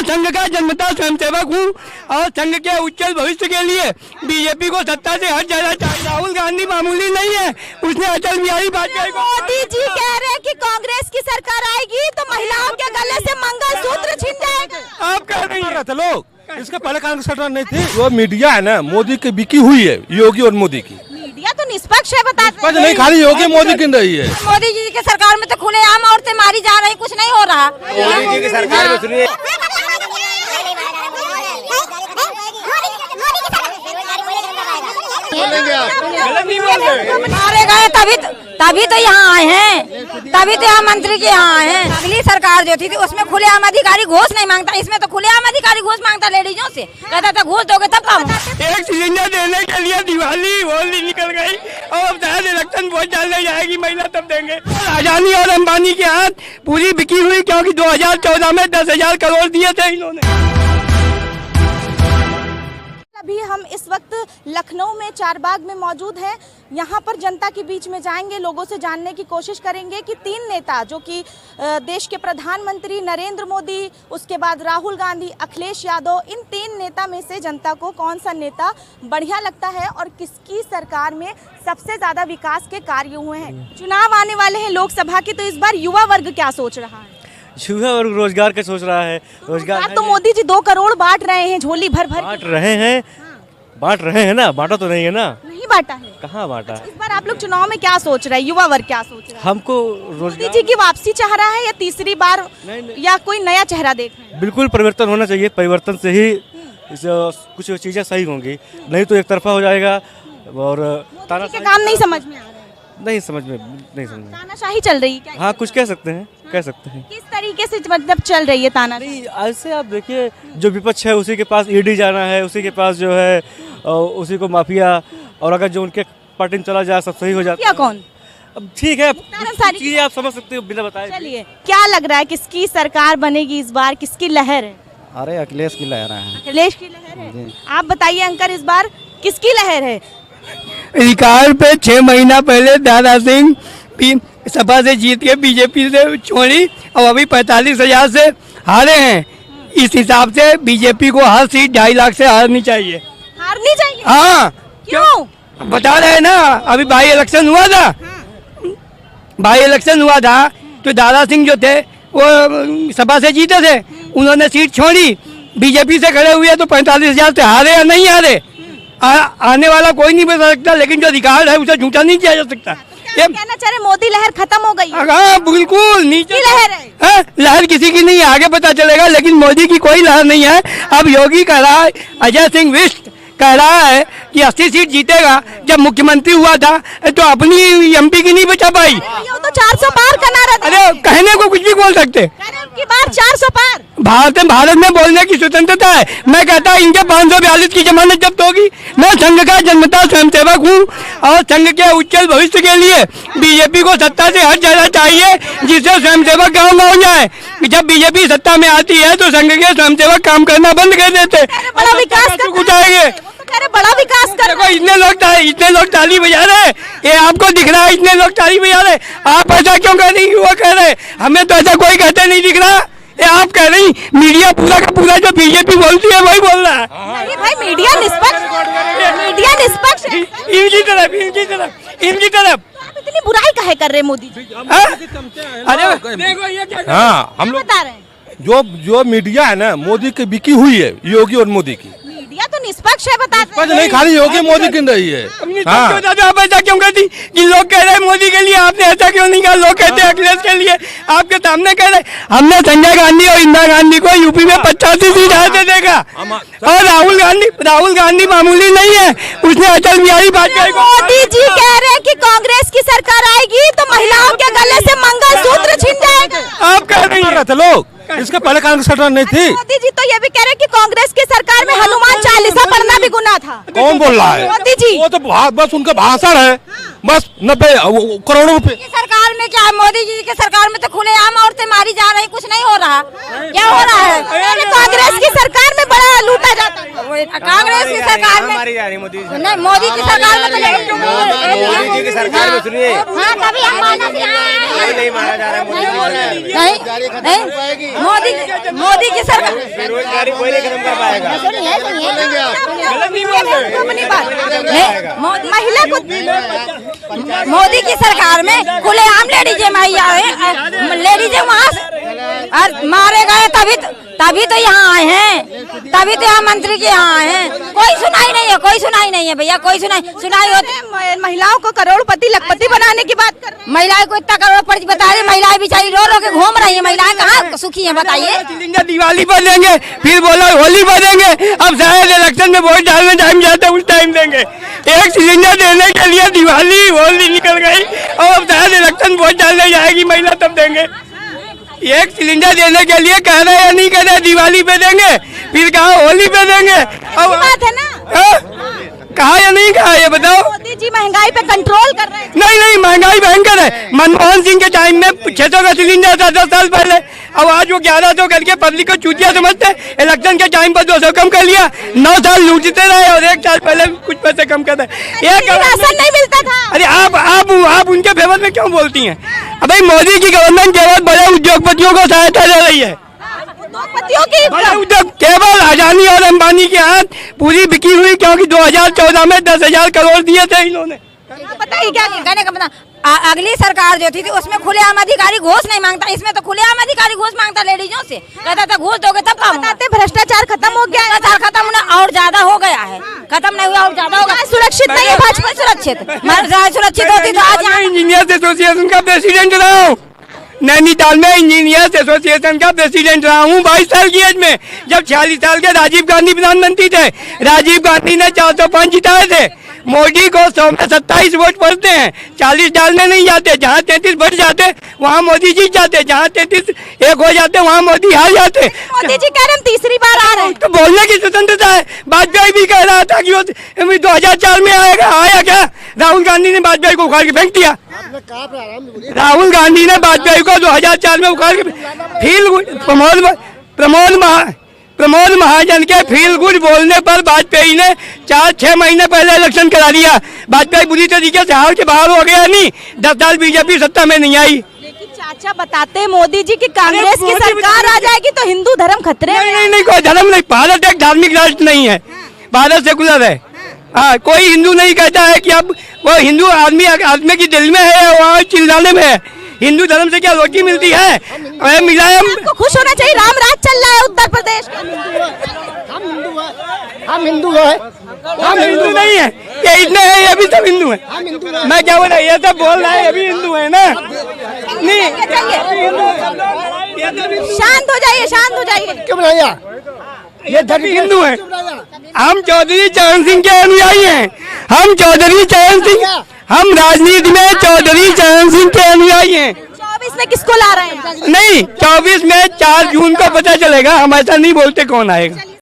संघ का जन्मता स्वयंसेवक हूँ और संघ के उज्जवल भविष्य के लिए बीजेपी को सत्ता से हट जाना चाहिए। राहुल गांधी मामूली नहीं है, उसने अटल बिहारी वाजपेयी को। मोदी जी कह रहे हैं कि कांग्रेस की सरकार आएगी तो महिलाओं के गले से मंगलसूत्र छिन जाएगा। आप कह रही हैं लोग, इसका पहले कांग्रेस सरकार नहीं थी। वो मीडिया है ना, मोदी की बिकी हुई है, योगी और मोदी की। मीडिया तो निष्पक्ष है, बताते हैं। नहीं, खाली योगी मोदी की रही है। मोदी जी की सरकार में तो खुलेआम औरतें मारी जा रही, कुछ नहीं हो रहा। मोदी जी की सरकार में सुनिए, मारे गए तभी तो यहाँ आए हैं, तभी तो यहाँ मंत्री के यहाँ आए हैं। अगली सरकार जो थी उसमें खुलेआम अधिकारी घूस नहीं मांगता, इसमें तो खुलेआम अधिकारी घूस मांगता लेडीजों से, कहता था घूस दोगे तब काम। एक सिलेंडर देने के लिए दिवाली होली निकल गई और अब शायद इलेक्शन वोट डालने जाएगी महिला तब देंगे। अडानी और अंबानी के हाथ पूरी बिकी हुई, क्योंकि 2014 में 10,000 करोड़ दिए थे इन्होंने। अभी हम इस वक्त लखनऊ में चारबाग में मौजूद हैं। यहाँ पर जनता के बीच में जाएंगे, लोगों से जानने की कोशिश करेंगे कि तीन नेता जो कि देश के प्रधानमंत्री नरेंद्र मोदी, उसके बाद राहुल गांधी, अखिलेश यादव, इन तीन नेता में से जनता को कौन सा नेता बढ़िया लगता है और किसकी सरकार में सबसे ज़्यादा विकास के कार्य हुए हैं। चुनाव आने वाले हैं लोकसभा के, तो इस बार युवा वर्ग क्या सोच रहा है? युवा वर्ग रोजगार का सोच रहा है। रोजगार तो मोदी जी 2 करोड़ बांट रहे हैं, झोली भर भर बांट रहे हैं ना, बांटा तो नहीं है ना। नहीं बांटा है, कहाँ बांटा? इस बार आप लोग चुनाव में क्या सोच रहे हैं, युवा वर्ग क्या सोच रहा है? हमको मोदी रोजगार जी की वापसी चाह रहा है या तीसरी बार या कोई नया चेहरा देख रहे हैं? बिल्कुल परिवर्तन होना चाहिए, परिवर्तन से ही कुछ चीजें सही होंगी, नहीं तो एक तरफा हो जाएगा और के काम नहीं समझ में आ रहे हैं। नहीं समझ में तानाशाही चल रही है क्या? हाँ, कुछ कह सकते हैं, कह सकते हैं। किस तरीके से मतलब चल रही है तानाशाही? ऐसे आप देखिए, जो विपक्ष है उसी के पास ईडी जाना है, उसी के पास जो है उसी को माफिया, और अगर जो उनके पार्टी में चला जाए सब सही हो जाता है। कौन? अब ठीक है, सारी चीजें आप समझ सकते हो बिना बताए। चलिए, क्या लग रहा है किसकी सरकार बनेगी इस बार, किसकी लहर है? अरे अखिलेश की लहर है। अखिलेश की लहर है। आप बताइए अंकल, इस बार किसकी लहर है? रिकॉर्ड पे 6 महीना पहले दादा सिंह सपा से जीत के बीजेपी से छोड़ी और अभी 45,000 से हारे हैं। इस हिसाब से बीजेपी को हर सीट 2.5 लाख से हारनी चाहिए। हारनी चाहिए? हाँ, क्यों? बता रहे हैं ना, अभी बाई इलेक्शन हुआ था, तो दादा सिंह जो थे वो सपा से जीते थे, उन्होंने सीट छोड़ी, बीजेपी से खड़े हुए तो 45,000 से हारे या नहीं हारे, आने वाला कोई नहीं बता सकता, लेकिन जो रिकॉर्ड है उसे झूठा नहीं किया जा सकता। ये कहना चाह रहे मोदी लहर खत्म हो गई है? हाँ, बिल्कुल नीचे लहर है। लहर किसी की नहीं, आगे पता चलेगा, लेकिन मोदी की कोई लहर नहीं है। अब योगी कह रहा है, अजय सिंह विष्ट कह रहा है कि 80 सीट जीतेगा। जब मुख्यमंत्री हुआ था तो अपनी एमपी की नहीं बचा पाई। तो 400 पार का नारा था। अरे कहने को कुछ भी बोल सकते, की बार 400 पार। भारत में बोलने की स्वतंत्रता है। मैं कहता इनके 542 की जमानत जब्त होगी। मैं संघ का जन्मता स्वयंसेवक हूँ और संघ के उज्जवल भविष्य के लिए बीजेपी को सत्ता से हट जाना चाहिए, जिससे स्वयंसेवक गाँव गाँव जाए। जब बीजेपी सत्ता में आती है तो संघ के स्वयंसेवक काम करना बंद कर देते, बड़ा विकास उठाएंगे। बड़ा विकास कर। देखो इतने लोग ताली बजा रहे, ये आपको दिख रहा है, इतने लोग ताली बजा रहे, आप ऐसा क्यों कह रही? वो कह रहे हमें तो ऐसा कोई कहते नहीं दिख रहा, ये आप कह रही। मीडिया पूरा का पूरा जो बीजेपी बोलती है वही बोल रहा है। नहीं भाई, मीडिया निष्पक्ष है। इनकी तरफ आप इतनी बुराई काहे कर रहे मोदी जी? अरे देखो ये क्या, हाँ, हम लोग बता रहे हैं जो मीडिया है ना, मोदी की बिकी हुई है, योगी और मोदी की। मीडिया तो निष्पक्ष है, बताते हैं। नहीं, खाली योगी मोदी की रही है। हाँ। आप ऐसा क्यों कहती कि लोग कह रहे हैं मोदी के लिए, आपने ऐसा क्यों नहीं कहा? लोग कहते हैं अखिलेश के लिए, आपके सामने कह रहे। हमने संजय गांधी और इंदिरा गांधी को यूपी में 85 सीट हारते देखा, और राहुल गांधी मामूली नहीं है, उसने अटल बिहारी वाजपेयी को। मोदी जी कह रहे हैं कि कांग्रेस की सरकार आएगी तो महिलाओं के गले से मंगलसूत्र छिन जाएगा। आप कह रही हैं लोग, इसका पहले कांग्रेस सरकार नहीं थी। मोदी जी तो ये भी कह रहे हैं कि कांग्रेस की सरकार में हनुमान चालीसा पढ़ना भी गुनाह था। कौन बोल रहा है? मोदी जी। वो तो बस उनका भाषण है, बस 90 करोड़ों रुपए। सरकार में क्या, मोदी जी की सरकार में तो खुलेआम औरतें मारी जा रही, कुछ नहीं हो रहा। क्या हो रहा है? कांग्रेस की सरकार में बड़ा लूटा जाता है। कांग्रेस की सरकार में नहीं, मोदी की सरकार में तो मोदी जी की सरकार में सुनिए, हाँ तभी हम माना नहीं मारा जा रहा है मोदी जी। नहीं मोदी की सरकार बेरोजगारी कोई नहीं खत्म कर पाएगा। महिला को मोदी की सरकार में खुलेआम लेडीज महिला लेडीज वहाँ और मारे गए तभी तो यहाँ आए हैं, तभी तो यहाँ मंत्री के यहाँ आए हैं। कोई सुनाई नहीं है भैया, कोई सुनाई होती। महिलाओं को करोड़पति लखपति बनाने की बात कर रहे हैं। महिलाएं को इतना करोड़पति बता रहे, महिलाएं बेचारी रो रो के घूम रही है। महिलाएं कहाँ सुखी हैं बताइए। सिलेंडर दिवाली पर देंगे, फिर बोला होली पर देंगे, अब शायद इलेक्शन में वोट डालने टाइम जाता है उस टाइम देंगे। एक सिलेंडर देने के लिए दिवाली होली निकल गई और अब शायद इलेक्शन वोट डालने जाएगी महिला तब देंगे। एक सिलेंडर देने के लिए कह रहे हैं या नहीं कह रहे, दिवाली पे देंगे, फिर कहा होली पे देंगे। अब बात है ना, कहा या नहीं कहा ये बताओ। मोदी जी महंगाई पे कंट्रोल कर रहे हैं। नहीं महंगाई भयंकर है। मनमोहन सिंह के टाइम में 600 का सिलेंडर था 10 साल पहले, अब आज वो 1100 करके पब्लिक को चूतिया समझते हैं। इलेक्शन के टाइम पर 200 कम कर लिया, 9 साल लूटते रहे और 1 साल पहले कुछ पैसे कम कर रहे। राशन नहीं मिलता था। अरे आप उनके फेवर में क्यों बोलती हैं? अब भाई मोदी की गवर्नमेंट केवल बड़े उद्योगपतियों को सहायता दे रही है। उद्योगपतियों की बड़े उद्योग केवल अडानी और अंबानी के हाथ पूरी बिकी हुई, क्योंकि 2014 में 10,000 करोड़ दिए थे इन्होंने। बताइए क्या कहने का पता। अगली सरकार जो थी उसमें खुलेआम अधिकारी घूस नहीं मांगता, इसमें तो खुलेआम अधिकारी घूस मांगता लेडीजों से। कहता था घूस दोगे तब काम बताते भ्रष्टाचार खत्म हो गया, भ्रष्टाचार खत्म होना और ज्यादा हो गया है, खत्म नहीं हुआ और ज्यादा होगा। सुरक्षित नहीं है भाजपा, सुरक्षित होती तो आज यहाँ इंजीनियर्स एसोसिएशन का प्रेसिडेंट रहा हूँ, नैनीताल में इंजीनियर्स एसोसिएशन का प्रेसिडेंट रहा हूँ 22 साल की एज में। जब 46 साल के राजीव गांधी प्रधानमंत्री थे, राजीव गांधी ने 405 जिताए थे। मोदी को 100 में 27 वोट पड़ते हैं, 40 डालने नहीं जाते। जहाँ 33 बढ़ जाते वहाँ मोदी जीत जाते, जहाँ 33 एक हो जाते वहाँ मोदी हार जाते। मोदी जी कह रहे हैं तीसरी बार आ रहे हैं, तो बोलने की स्वतंत्रता है। वाजपेयी भी कह रहा था कि वो 2004 में आएगा, आया क्या? राहुल गांधी ने वाजपेयी को उखाड़ के फेंक दिया। राहुल गांधी ने वाजपेयी को 2004 में उखाड़ के प्रमोद महाजन के फील गुड बोलने पर वाजपेयी ने 4-6 महीने पहले इलेक्शन करा दिया। वाजपेयी बुरी तरीके से हार के बाहर हो गया। नहीं, 10 साल बीजेपी सत्ता में नहीं आई। लेकिन चाचा बताते हैं मोदी जी की कांग्रेस की सरकार आ जाएगी तो हिंदू धर्म खतरे में। नहीं, कोई धर्म नहीं। भारत एक धार्मिक राष्ट्र नहीं है, भारत सेकुलर है। हाँ, कोई हिंदू नहीं कहता है कि अब वो हिंदू आदमी की दिल में है, वहाँ चिल्लाने में है। हिंदू धर्म से क्या रोटी मिलती है? मुलायम आपको खुश होना चाहिए, राम राज चल रहा है उत्तर प्रदेश। हम हिंदू हैं, हम हिंदू नहीं है, ये इतने हैं, ये भी सब हिंदू हैं। मैं क्या बोल रहा, ये सब बोल रहा है, ये भी हिंदू है ना। नहीं, शांत हो जाइए, शांत हो जाइए। क्यों भैया? ये धर्म हिंदू है। हम चौधरी चरण सिंह के अनुयायी हैं। हम चौधरी चरण सिंह, हम राजनीति में चौधरी चरण सिंह के अनुयायी हैं। 24 में किसको ला रहे हैं? नहीं, 24 में 4 जून को पता चलेगा। हम ऐसा नहीं बोलते कौन आएगा।